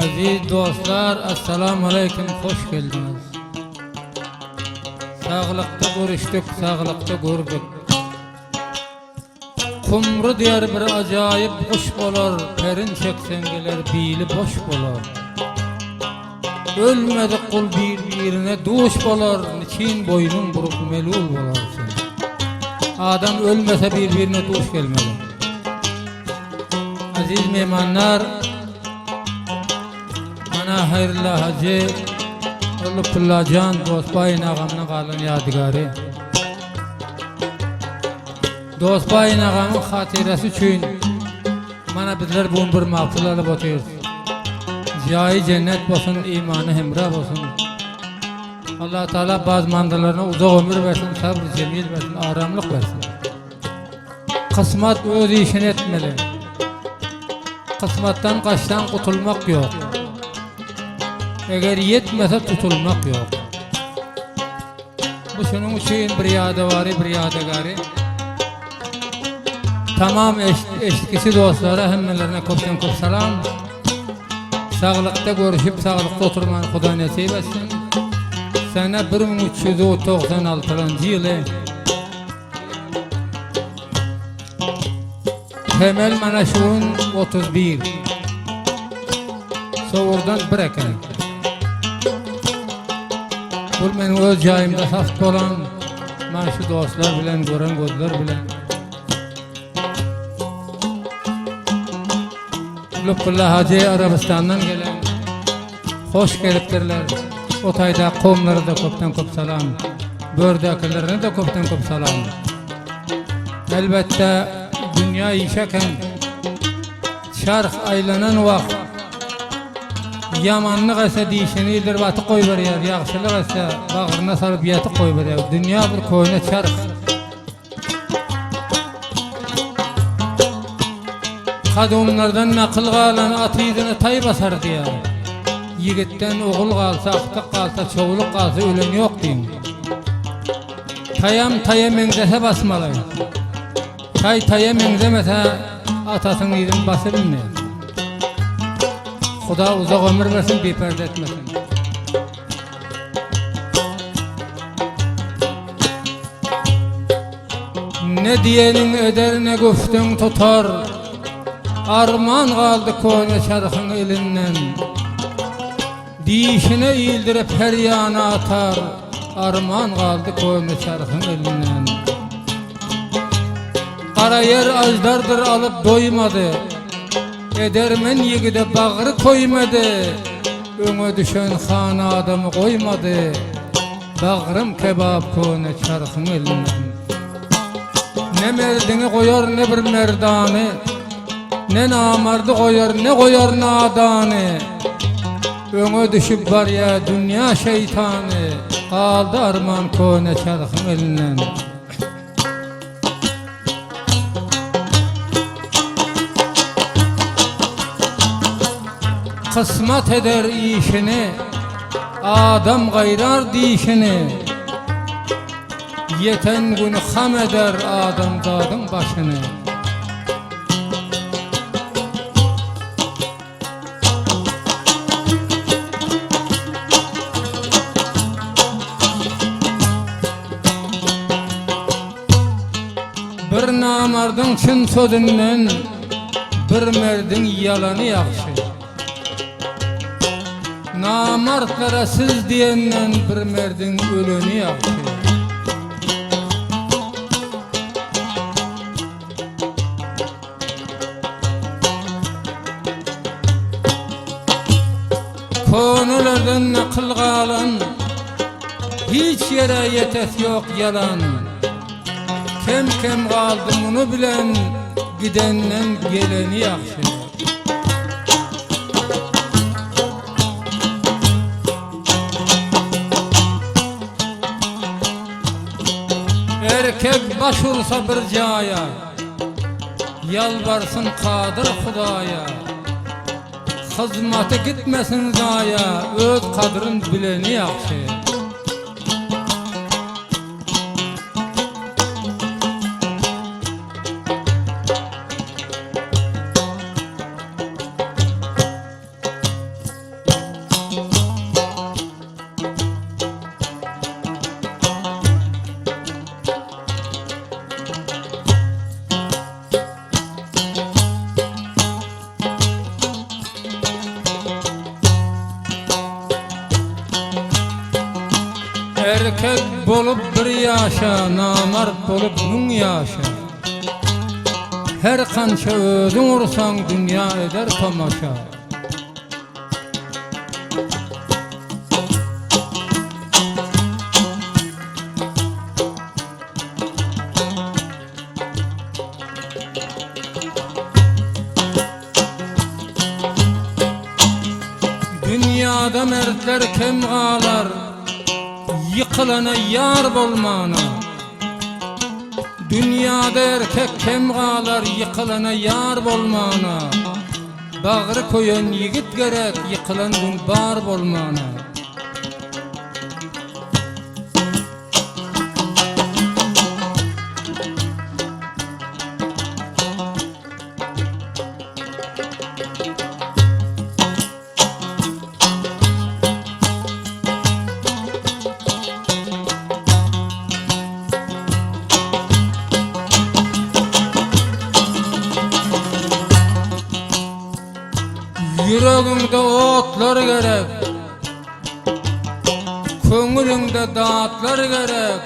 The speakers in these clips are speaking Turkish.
Aziz dostlar, assalamu alaikum, hoş geldiniz. Sağlıkta görüştük, sağlıkta gördük. Kumru diyar bir acayip kuş bolar, perin çeksengeler bili boş bolar. Ölmedi kul birbirine duş bolar, niçin boynun burup melul bolarsın. Adam ölmese birbirine duş gelmeli. Aziz mehmanlar, mana hayırlı hacı Ulu Pullacan Dostbayın ağamın kalın yadigari. Dostbayın ağamın hatiresi üçün mana bizler bugün bir mahfil alıp otuyoruz. Ziyayi cennet olsun, imanı hemrah olsun. Allah Teala bazı mandalarına uzak ömür versin, sabr cemil versin, aramlık versin. Kısmet öz işini etmeli. Kısmetten kaçtan kurtulmak yok. Eğer yetmese tutulmak yok. Bu şunun için bir yadevari, bir yadegari. Tamam eşkisi dostlara hemmelerine koptan kop salam. Sağlıkta görüşüp sağlıkta oturmanı Xuda nasip etsin. Sene 1396 yılı temel mana şuun 31 soğurdan bir eken. Bu benim öz cayimde saft olan man şu dostlar bilen, gören gözler bilen. Lübullah Hacı Arabistan'dan gelen hoş geliptirler. O tayda qomları da koptan kop salam. Bördekilerine de koptan kop salam. Elbette dünya işeken çarx aylanan vakt yamanlık ese dişinidir batı koy veriyor, yaxşılık ese bağrına sarıp yatı koy veriyor. Dünya bir koyuna çarx. Kadınlardan nakıl qalan atydını tay basar diye. Yigitten oğul qalsa, aqtıq qalsa, çoğuluk qalsa ölüm yok deyin. Tayam taya mengzese basmalı. Taya mengzemese atasının izin bası bilmeyin. Xuda uzak ömür versin, beperde etmesin. Ne diyenin eder, ne güftün tutar. Arman kaldı koyna çarxın elinden. Dişine eğildirip her yana atar. Arman kaldı koyna çarxın elinden. Kara yer ajdardır alıp doymadı. Edermen yigide bağrı koymadı. Öňe düşen xana adamı koymadı. Bağrım kebap koyna çarxın elinden. Ne merdini koyar ne bir merdani. Ne namardı koyar, ne koyar nadanı. Öňe düşüp var ya dünya şeytanı. Kaldı arman koyna çarxın elinden. Kısmet eder işini, adam gayrar dişini. Yeten gün ham eder adam zadın başını. Bir namardın çın sözünden, bir merdin yalanı yaxşı. Namartlara siz diyenden bir merdin ölünü yaxşı. Konulardan nakıl qalan, hiç yere yetes yok yalan. Kem kaldı bunu bilen, gidenden geleni yaxşı. Erkek başursa bir caya, yalvarsın Kadir Xudaya. Hizmete gitmesin zaya, öz kadrın bileni yaxşı. erkek bolup bir yaşa, namart bolup 1000 yaşa. Her kança özün ursan dünya eder tamaşa. Dünyada mertler kem qalar, yıkılana yar bolmana. Dünyada erkek kem qalar, yıkılana yar bolmana. Bağrı koyan yigit gerek, yıkılan gün bar bolmana. Yüreğinde otlar gerek, köngülünde dağıtlar gerek.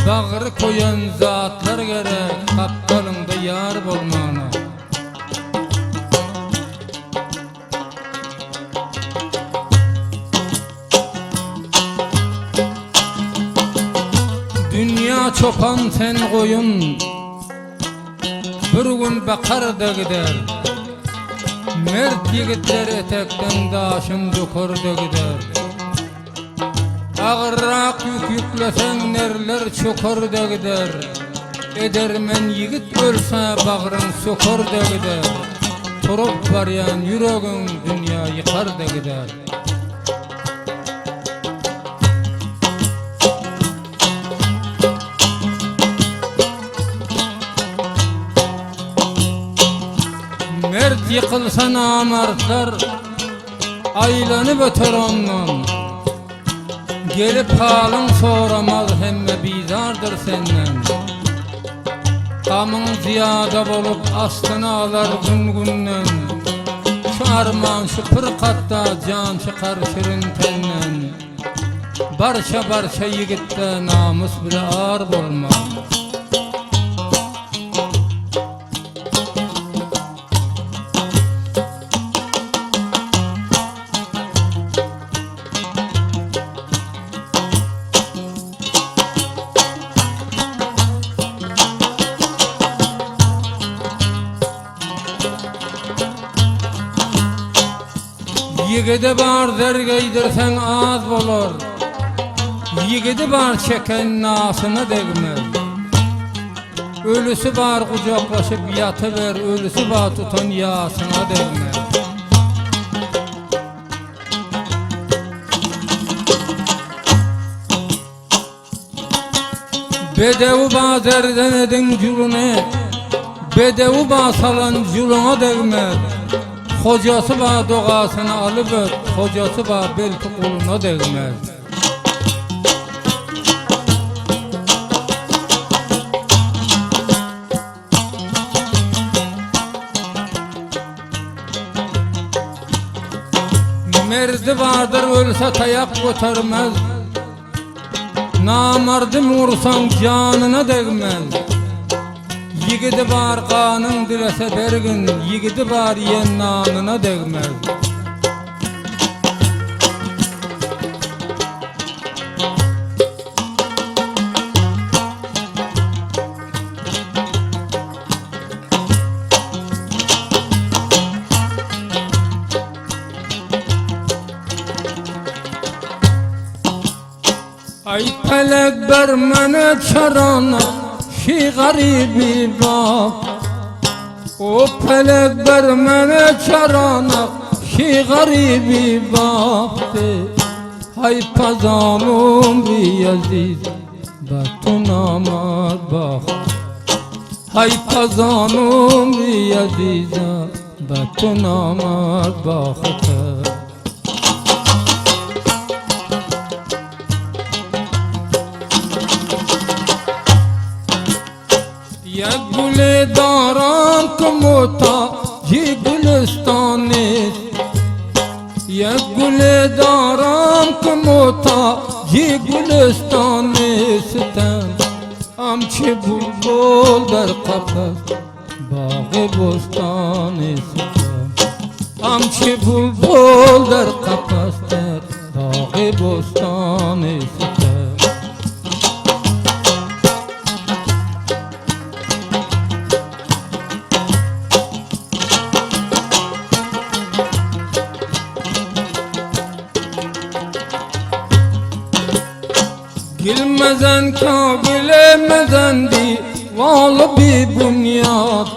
Bağrı koyan zatlar gerek, kapkalında yar bolmana. Dünya çopan sen koyun, bir gün bakar da gider. Mert yigitler etekten daşın dokurda gider. Ağırrak yük yüklesen nerler çokurda gider. Edermen yigit ölse bağrın sokurda gider. Turup varyan yüreğin dünya yıkar da gider. Mert yıkılsa namartlar aylanıp öter ondan. Gelip halın soramaz hemme bizardır senden. Gamın ziyada bolup astına alar gün günden. Şu arman şu pırkatta can çıkar şirin tenden. Barça barça yigitte namus bile ağır bolmaz. Yigidi bar dergeydirsen az bolor. Yigidi bar çeken nasına degmez. Ölüsü bar kucaklaşıp yatıver, ölüsü bar tutan yasına degmez. Bedevi bar derden edin culunu, bedevi bar salan culuna degmez. Hocası ba doğasını alıp öt, hocası ba belki kuluna degmez. Merdi vardır ölse tayak götürmez. Namardım vursan canına degmez. Yigidi bar kanın dilese bergin, yigidi bar yen nanına degmez. Ay felek bermene çarana, şi garibi bak. O felek bermene çarana, şi garibi baktı. Hay pazanım bir aziz, batunama bak. Hay pazanım bir aziz, batunama baktı. Ya gule daran kumuta ji gülistanis. Ya gule daran kumuta ye gulistani sitem amçı bulbul der kafes bağı bostani sitem amçı bulbul der kafes der bağı bostani sitem Gülmezen ka gülemezen di valı bir bunyat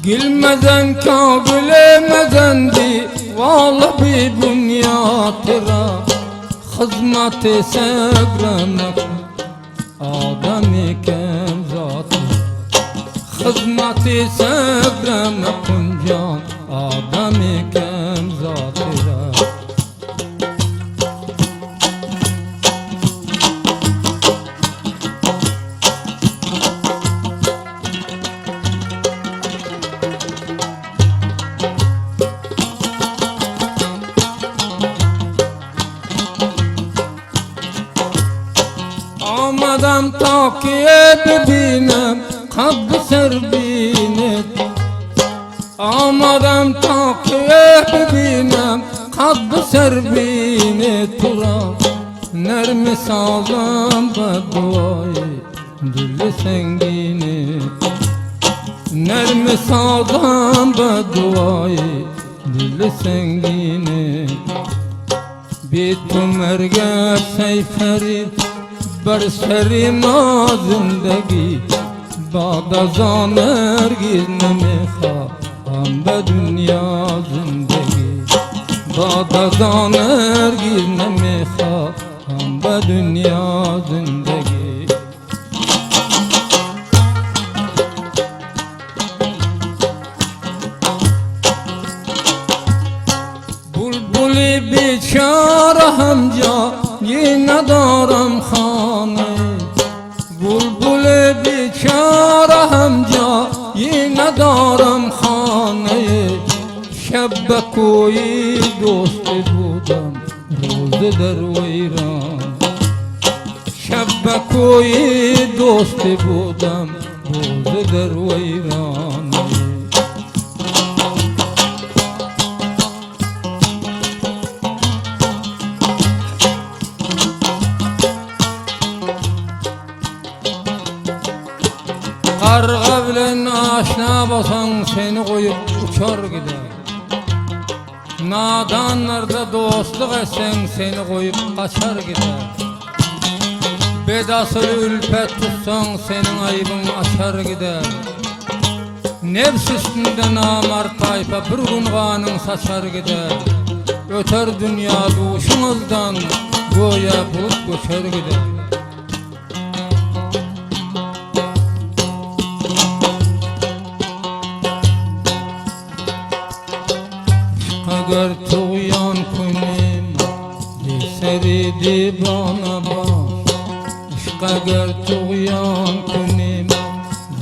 Gülmezen ka gülemezen di valı bir bunyat ra Hizmet-i segremek adam-ı kem zatı Hizmet-i segremek can adam-ı kem zatı ra Amadan takiye bibinem kabı serbinet Amadan takiye bibinem kabı serbinet tura Nermi sazam beduayı dili sengini Nermi sazam beduayı dili sengini Bitum erge seyferi बर सरी ना जिंदगी बादा जान गिर में खा हम दुनिया जिंदगी बादा जान गिर में खा हम दुनिया जिंदगी बुलबुली बेचारा हम जा ये नदारम खाने बुलबुल बेचारा हम जा ये नदारम खाने शब कोई दोस्त बूदम रोज दर वैरान शब कोई दोस्त बूदम रोज दर वैरान Karga bilen aşna basan seni koyup uçar gider Nadanlarda dostluk etsen seni koyup kaçar gider Bedasıl ülpet tutsan senin ayıbın açar gider Nefs üstünde namar tayfa bir gün kanın saçar gider Öter dünya duşunuzdan goya bulut göçer gider Agar tuğyan kunim Liseri dibana baş Aşk agar tuğyan kunim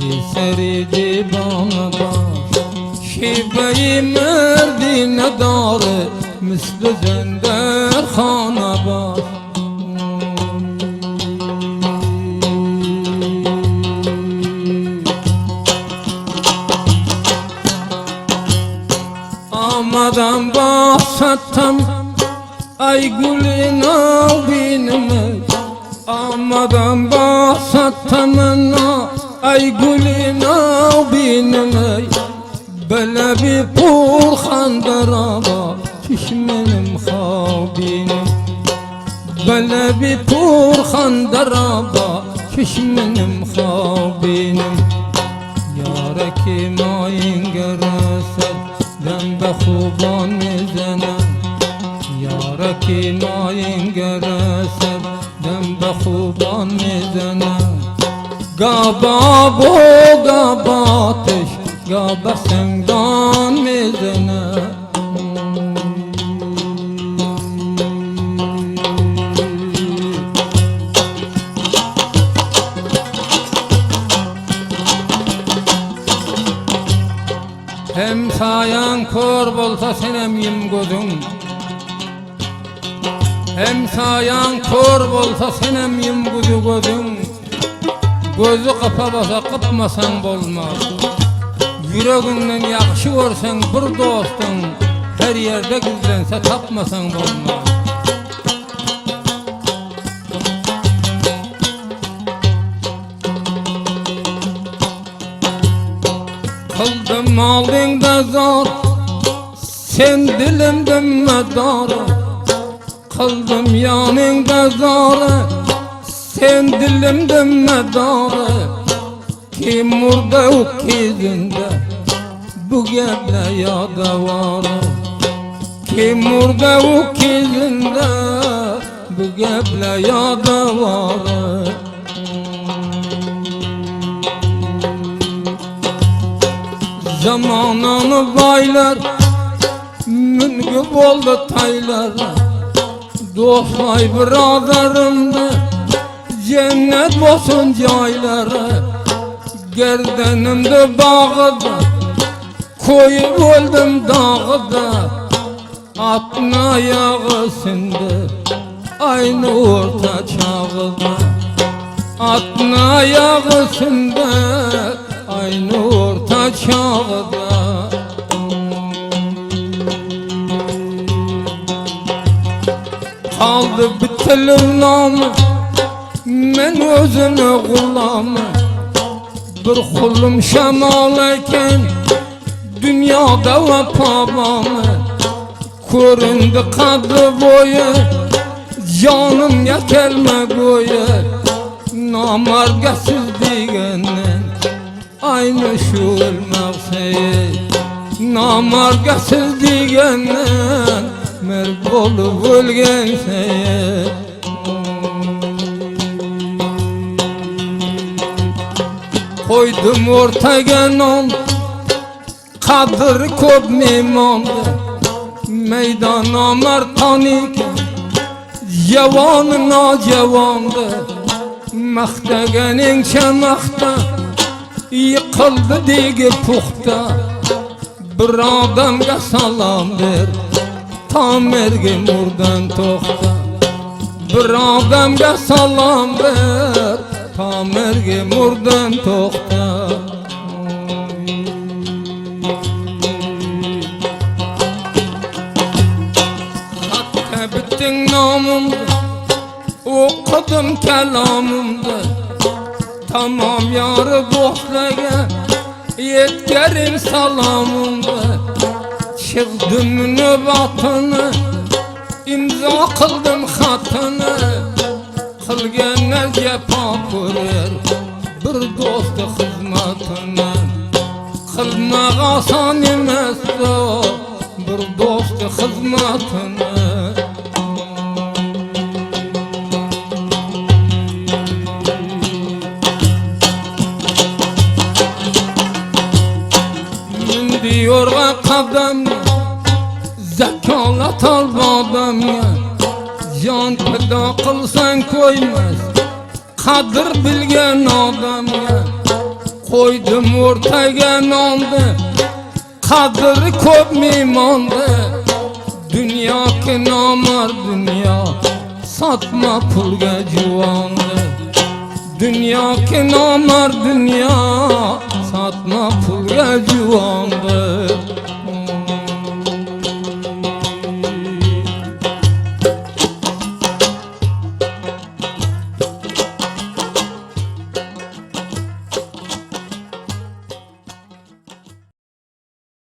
Liseri dibana baş Şibe-i merdine dare Misli zender khana baş Amadan bahsettim ay gülün albinime Amadan bahsettim ay gülün albinime Böyle bir purxandaraba çişmenim xabinim Böyle bir purxandaraba çişmenim xabinim Yara kim ayın görəsər Dem be خوبان میزنم یارا کی ناین گرسد دم به خوبان میزنم گابا و گاباتش گابا سنگان میزنم Hem sayan kör bolsa senem yim gözün Emsayan kör bolsa senem yumgudu gözün. Gözü kapa basa kıpmasan bolmaz. Yüreğinden yakşı görsen bir dostun, her yerde gizlense tapmasan bolmaz. Kıldım aldığında zor, sen dilimden medar. Kıldım yanında zor, sen dilimden medar. Kim murda ukizinde, bu geple yada var. Kim murda ukizinde, bu geple yada var. Zamanını baylar, mülkü boldu taylar. Dostay biraderimdi, cennet olsun cayları. Gerdenimde bağıda, koyup öldüm dağıda. Atın ayağısında, aynı orta çağıda. Atın ayağısında, aynı orta çağda. Kaldı bitilir namı, men özüne kullamı. Bir kulum şemal eken, dünyada vapamamı. Köründü kadı boyu, canım yekelme goyu. Namargasiz digenden, aynı şu ölmekseyi. Namargasiz digenden, merg olup ölgenseyi. Koydum ortaga non, kadir köp memonda. Meydan amartanik, javan najavanda. Maqtaganing chamaqta, yıkıldı degi puxta. Bir adamga salom ber, tamerge murdan to'xta. Bir adamga salom ber, tamerge murdan to'xta. Hatta bittin namımda, okudum kelamımda. Tamam yarı dostlaga, yetkerim salamımda. Çıkdım nöbatını, imza kıldım xatını. Kılgenler cepa ko'rar, bir do'sti xizmatini. Qilmak asan emas o, bir do'sti xizmatini. Diyorga kadam, zakalat al badamga. Can pida qilsan ko'ymas, qadr bilgan odamga. Qo'ydim o'rtaga nonni, qadri ko'p memonda. Dunyo ki nomard dunyo, sotma pulga juvonni. Dunyo ki nomard dunyo, sotma pulga juvonni.